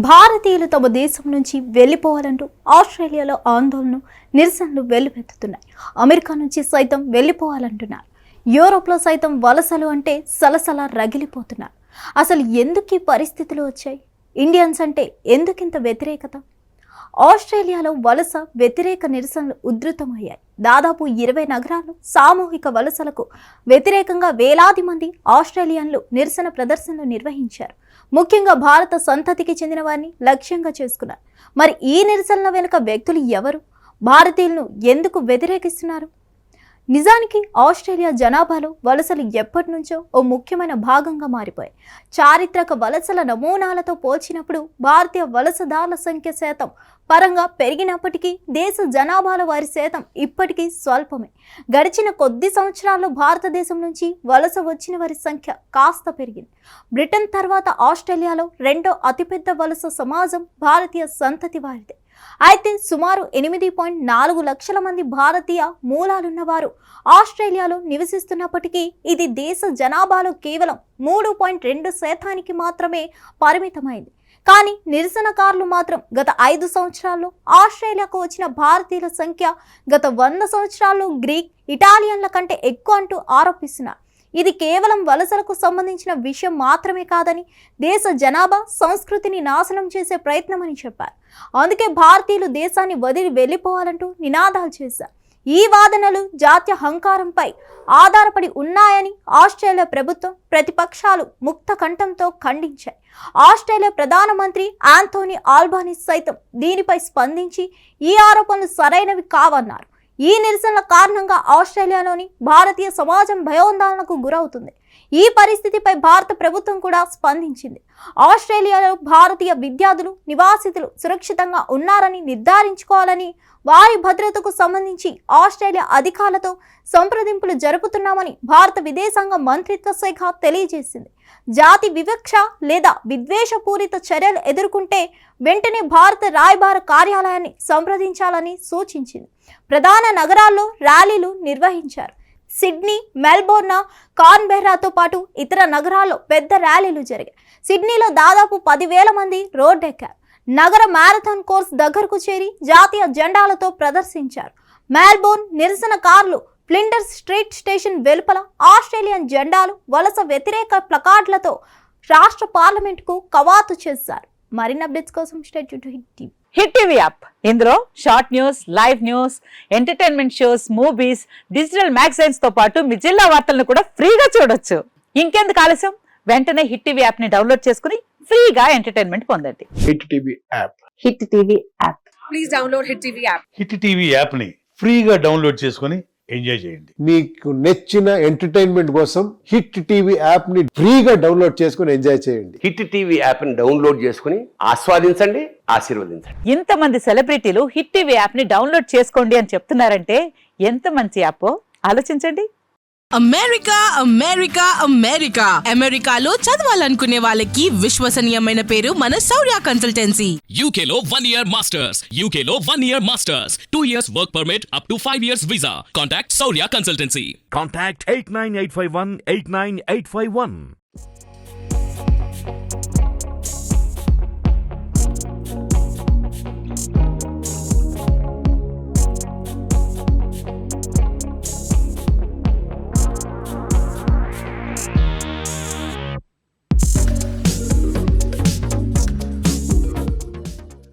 భారతీయులు తమ దేశం నుంచి వెళ్లిపోవాలంటూ ఆస్ట్రేలియాలో ఆందోళనలు నిరసనలు వెల్లువెత్తుతున్నాయి. అమెరికా నుంచి సైతం వెళ్లిపోవాలంటున్నారు. యూరోప్లో సైతం వలసలు అంటే సలసల రగిలిపోతున్నారు. అసలు ఎందుకు ఈ పరిస్థితులు వచ్చాయి? ఇండియన్స్ అంటే ఎందుకింత వ్యతిరేకత? ఆస్ట్రేలియాలో వలస వ్యతిరేక నిరసనలు ఉధృతమయ్యాయి. దాదాపు 20 నగరాల్లో సామూహిక వలసలకు వ్యతిరేకంగా వేలాది మంది ఆస్ట్రేలియన్లు నిరసన ప్రదర్శనలు నిర్వహించారు. ముఖ్యంగా భారత సంతతికి చెందిన వారిని లక్ష్యంగా చేసుకున్నారు. మరి ఈ నిరసనల వెనుక వ్యక్తులు ఎవరు? భారతీయులను ఎందుకు వ్యతిరేకిస్తున్నారు? నిజానికి ఆస్ట్రేలియా జనాభాలో వలసలు ఎప్పటి నుంచో ఓ ముఖ్యమైన భాగంగా మారిపోయాయి. చారిత్రక వలసల నమూనాలతో పోల్చినప్పుడు భారతీయ వలసదారుల సంఖ్య శాతం పరంగా పెరిగినప్పటికీ దేశ జనాభాలో వారి శాతం ఇప్పటికీ స్వల్పమే. గడిచిన కొద్ది సంవత్సరాల్లో భారతదేశం నుంచి వలస వచ్చిన వారి సంఖ్య కాస్త పెరిగింది. బ్రిటన్ తర్వాత ఆస్ట్రేలియాలో రెండో అతిపెద్ద వలస సమాజం భారతీయ సంతతి వారిదే. అయితే సుమారు 8.4 లక్షల మంది భారతీయ మూలాలున్నవారు ఆస్ట్రేలియాలో నివసిస్తున్నప్పటికీ ఇది దేశ జనాభాలో కేవలం 3.2% మాత్రమే పరిమితమైంది. కానీ నిరసనకారులు మాత్రం గత 5 సంవత్సరాల్లో ఆస్ట్రేలియాకు వచ్చిన భారతీయుల సంఖ్య గత 100 సంవత్సరాల్లో గ్రీక్, ఇటాలియన్ల కంటే ఎక్కువ అంటూ ఆరోపిస్తున్నారు. ఇది కేవలం వలసలకు సంబంధించిన విషయం మాత్రమే కాదని, దేశ జనాభా సంస్కృతిని నాశనం చేసే ప్రయత్నమని చెప్పారు. అందుకే భారతీయులు దేశాన్ని వదిలి వెళ్ళిపోవాలంటూ నినాదాలు చేశారు. ఈ వాదనలు జాతీయ హంకారంపై ఆధారపడి ఉన్నాయని ఆస్ట్రేలియా ప్రభుత్వం, ప్రతిపక్షాలు ముక్త కంఠంతో ఖండించాయి. ఆస్ట్రేలియా ప్రధానమంత్రి ఆంథోనీ ఆల్బనీస్ సైతం దీనిపై స్పందించి ఈ ఆరోపణలు సరైనవి కావన్నారు. ఈ నిరసనల కారణంగా ఆస్ట్రేలియాలోని భారతీయ సమాజం భయోందోళనకు గురవుతుంది. ఈ పరిస్థితిపై భారత ప్రభుత్వం కూడా స్పందించింది. ఆస్ట్రేలియాలో భారతీయ విద్యార్థులు, నివాసితులు సురక్షితంగా ఉన్నారని నిర్ధారించుకోవాలని, వారి భద్రతకు సంబంధించి ఆస్ట్రేలియా అధికారులతో సంప్రదింపులు జరుపుతున్నామని భారత విదేశాంగ మంత్రిత్వ శాఖ తెలియజేసింది. జాతి వివక్ష లేదా విద్వేషపూరిత చర్యలు ఎదుర్కొంటే వెంటనే భారత రాయబార కార్యాలయాన్ని సంప్రదించాలని సూచించింది. ప్రధాన నగరాల్లో ర్యాలీలు నిర్వహించారు. సిడ్నీ, మెల్బోర్న్, కాన్బెర్రాతో పాటు ఇతర నగరాల్లో పెద్ద ర్యాలీలు జరిగాయి. సిడ్నీలో దాదాపు 10,000 మంది రోడ్డెక్కారు. నగర మ్యారథాన్ కోర్స్ దగ్గరకు చేరి జాతీయ జెండాలతో ప్రదర్శించారు. మెల్బోర్న్ నిరసనకారులు ఫ్లిండర్స్ స్ట్రీట్ స్టేషన్ వెలుపల ఆస్ట్రేలియన్ జెండాలు, వలస వ్యతిరేక ప్లకార్డులతో రాష్ట్ర పార్లమెంటుకు కవాతు చేశారు. మరిన్ని అప్డేట్స్ కోసం stay tune to Hit TV. Hit TV app, ఇందులో short news, live news, entertainment shows, movies, digital magazines తో పాటు మీ జిల్లా వార్తలను కూడా ఫ్రీగా చూడొచ్చు. ఇంకెందుకు ఆలస్యం, వెంటనే హిట్ టీవీ యాప్ ని డౌన్లోడ్ చేసుకుని ఫ్రీగా ఎంటర్టైన్మెంట్ పొందండి. Hit TV app. Hit TV app. Please download hit TV app. Hit TV app ని ఫ్రీగా డౌన్లోడ్ చేసుకుని ఎంజాయ్ చేయండి. మీకు నచ్చిన ఎంటర్టైన్మెంట్ కోసం హిట్ టీవీ యాప్ ని ఫ్రీగా డౌన్లోడ్ చేసుకుని ఎంజాయ్ చేయండి. హిట్ టీవీ యాప్ ని డౌన్లోడ్ చేసుకుని ఆస్వాదించండి, ఆశీర్వదించండి. ఇంతమంది సెలబ్రిటీలు హిట్ టీవీ యాప్ ని డౌన్లోడ్ చేసుకోండి అని చెప్తున్నారంటే ఎంత మంచి యాప్ ఆలోచించండి. అమెరికా అమెరికా అమెరికా అమెరికాలో చదవాలనుకునే వాళ్ళకి విశ్వసనీయమైన పేరు మన శౌర్య కన్సల్టెన్సీ. UK లో 1 year masters. UK లో 1 year masters. 2 years work permit up to 5 years visa. Contact Saurya Consultancy. Contact 89851 89851.